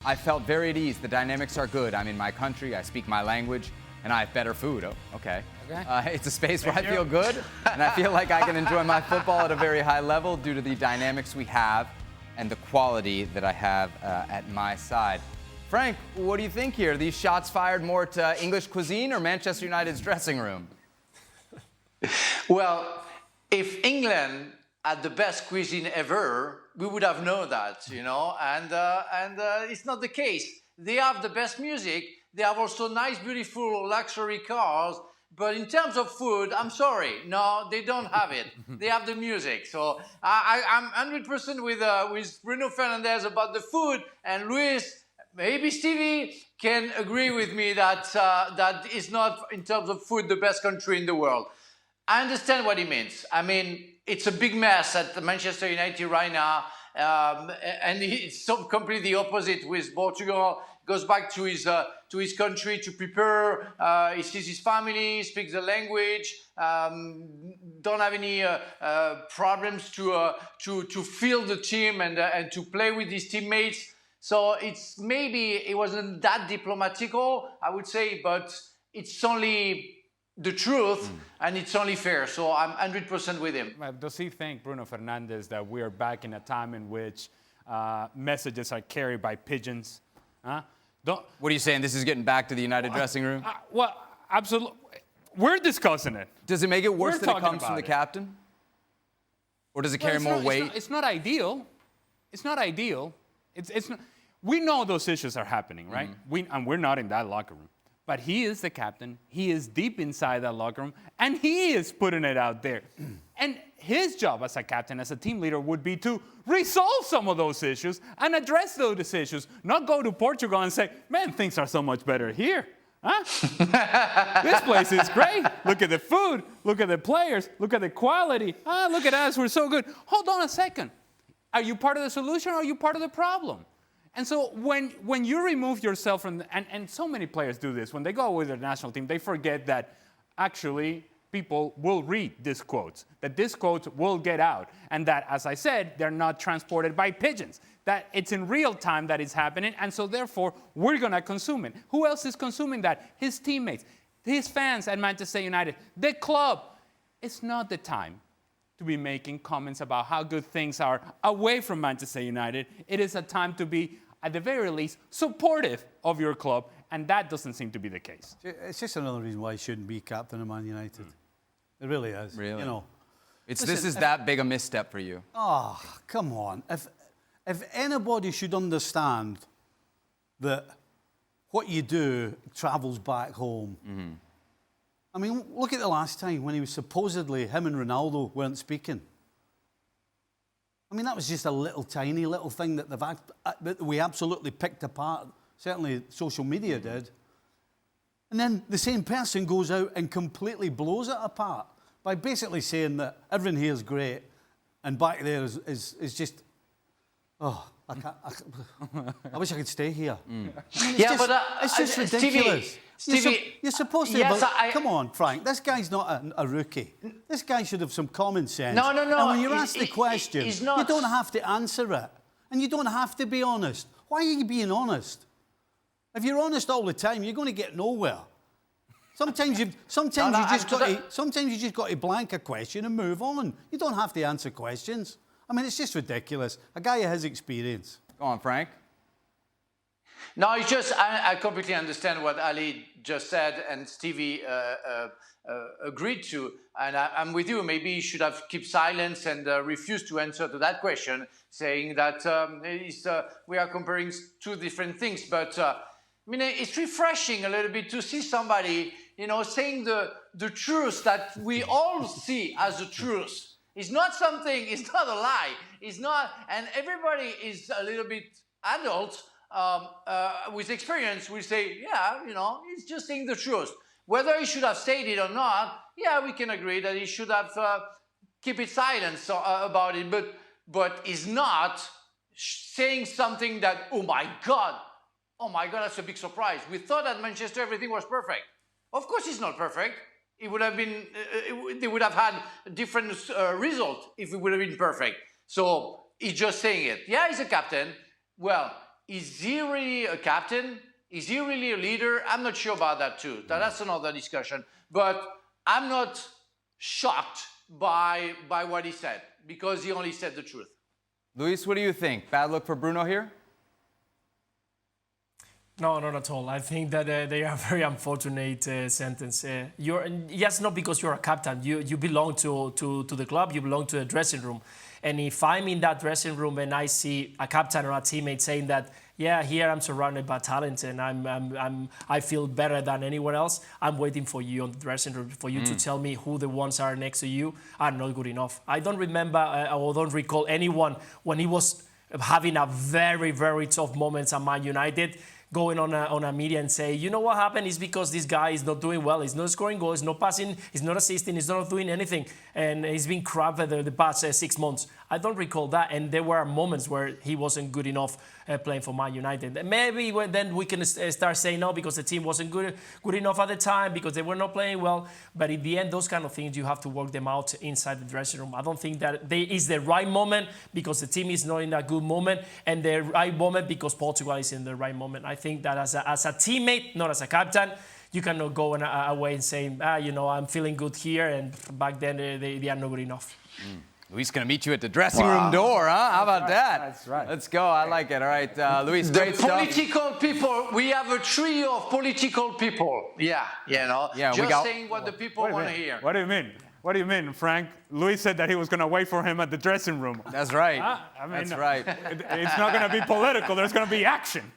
I felt very at ease. The dynamics are good. I'm in my country. I speak my language. And I have better food. Oh, okay. It's a space where I feel good, and I feel like I can enjoy my football at a very high level due to the dynamics we have and the quality that I have at my side. Frank, what do you think here? Are these shots fired more to English cuisine or Manchester United's dressing room? Well, if England had the best cuisine ever, we would have known that, you know, and it's not the case. They have the best music. They have also nice, beautiful luxury cars. But in terms of food, I'm sorry. No, they don't have it. They have the music. So I'm 100% with Bruno Fernandes about the food. And Luis, maybe Stevie can agree with me that that is not, in terms of food, the best country in the world. I understand what he means. I mean, it's a big mess at Manchester United right now. And it's so completely the opposite with Portugal. Goes back to his country to prepare. He sees his family, speaks the language. Don't have any problems to field the team and to play with his teammates. So it's maybe it wasn't that diplomatical, I would say, but it's only the truth and it's only fair. So I'm 100% with him. Does he think, Bruno Fernandes, that we are back in a time in which messages are carried by pigeons? Huh? What are you saying? This is getting back to the United dressing room? Well, absolutely. We're discussing it. Does it make it worse that it comes from the captain? Or does it carry more weight? It's not ideal. It's not ideal. It's not, we know those issues are happening, right? And we're not in that locker room. But he is the captain. He is deep inside that locker room. And he is putting it out there. And his job as a captain, as a team leader, would be to resolve some of those issues and address those issues. Not go to Portugal and say, man, things are so much better here. Huh? This place is great. Look at the food. Look at the players. Look at the quality. Look at us. We're so good. Hold on a second. Are you part of the solution or are you part of the problem? And so when you remove yourself from, and so many players do this, when they go with their national team, they forget that actually people will read these quotes, that these quotes will get out, and that, as I said, they're not transported by pigeons, that it's in real time that it's happening, and so therefore we're going to consume it. Who else is consuming that? His teammates, his fans at Manchester United, the club. It's not the time to be making comments about how good things are away from Manchester United. It is a time to be, at the very least, supportive of your club, and that doesn't seem to be the case. It's just another reason why he shouldn't be captain of Man United. It really is. Really? You know. This is that big a misstep for you. Oh, come on. If anybody should understand that what you do travels back home. I mean, look at the last time when he was supposedly, him and Ronaldo weren't speaking. I mean, that was just a tiny little thing that we absolutely picked apart. Certainly social media did. And then the same person goes out and completely blows it apart by basically saying that everything here is great and back there is just, I wish I could stay here. I mean, it's just ridiculous. Stevie, you're supposed to. yes, come on, Frank. This guy's not a rookie. This guy should have some common sense. No. And when you're asked the question, you don't have to answer it, and you don't have to be honest. Why are you being honest? If you're honest all the time, you're going to get nowhere. Sometimes you just got to blank a question and move on. You don't have to answer questions. I mean, it's just ridiculous. A guy of his experience. Go on, Frank. No, it's just, I completely understand what Ali just said and Stevie agreed to. And I'm with you. Maybe he should have kept silence and refused to answer to that question, saying that we are comparing two different things. But I mean, it's refreshing a little bit to see somebody, you know, saying the truth that we all see as the truth. It's not something, it's not a lie. It's not, and everybody is a little bit adult with experience will say, yeah, you know, he's just saying the truth. Whether he should have said it or not, yeah, we can agree that he should have keep it silent about it, but he's not saying something that, oh my God, that's a big surprise. We thought at Manchester everything was perfect. Of course it's not perfect. It would have been, they would have had a different result if it would have been perfect. So he's just saying it. Yeah, he's a captain. Well, is he really a captain? Is he really a leader? I'm not sure about that too. That's another discussion. But I'm not shocked by what he said, because he only said the truth. Luis, what do you think? Bad look for Bruno here? No, not at all. I think that they are very unfortunate sentence. Yes, not because you're a captain. You belong to the club. You belong to the dressing room. And if I'm in that dressing room and I see a captain or a teammate saying that, yeah, here I'm surrounded by talent and I feel better than anyone else, I'm waiting for you on the dressing room for you to tell me who the ones are next to you are not good enough. I don't remember or don't recall anyone when he was having a very, very tough moments at Man United, going on a media and say, you know what happened is because this guy is not doing well. He's not scoring goals, he's not passing, he's not assisting, he's not doing anything. And he's been crap the past 6 months. I don't recall that. And there were moments where he wasn't good enough playing for Man United. And maybe then we can start saying no, because the team wasn't good enough at the time, because they were not playing well. But in the end, those kind of things, you have to work them out inside the dressing room. I don't think that is the right moment because the team is not in a good moment, and the right moment because Portugal is in the right moment. I think that as a teammate, not as a captain, you cannot go away and say, I'm feeling good here, and back then they are not good enough. Luis going to meet you at the dressing room door, huh? How about that? That's right. Let's go. I like it. All right, Luis, The great stuff. political people, we have a trio of political people. Yeah, Yeah, just saying what the people want to hear. What do you mean? What do you mean, Frank? Luis said that he was going to wait for him at the dressing room. That's right. I mean, That's right. It's not going to be political. There's going to be action.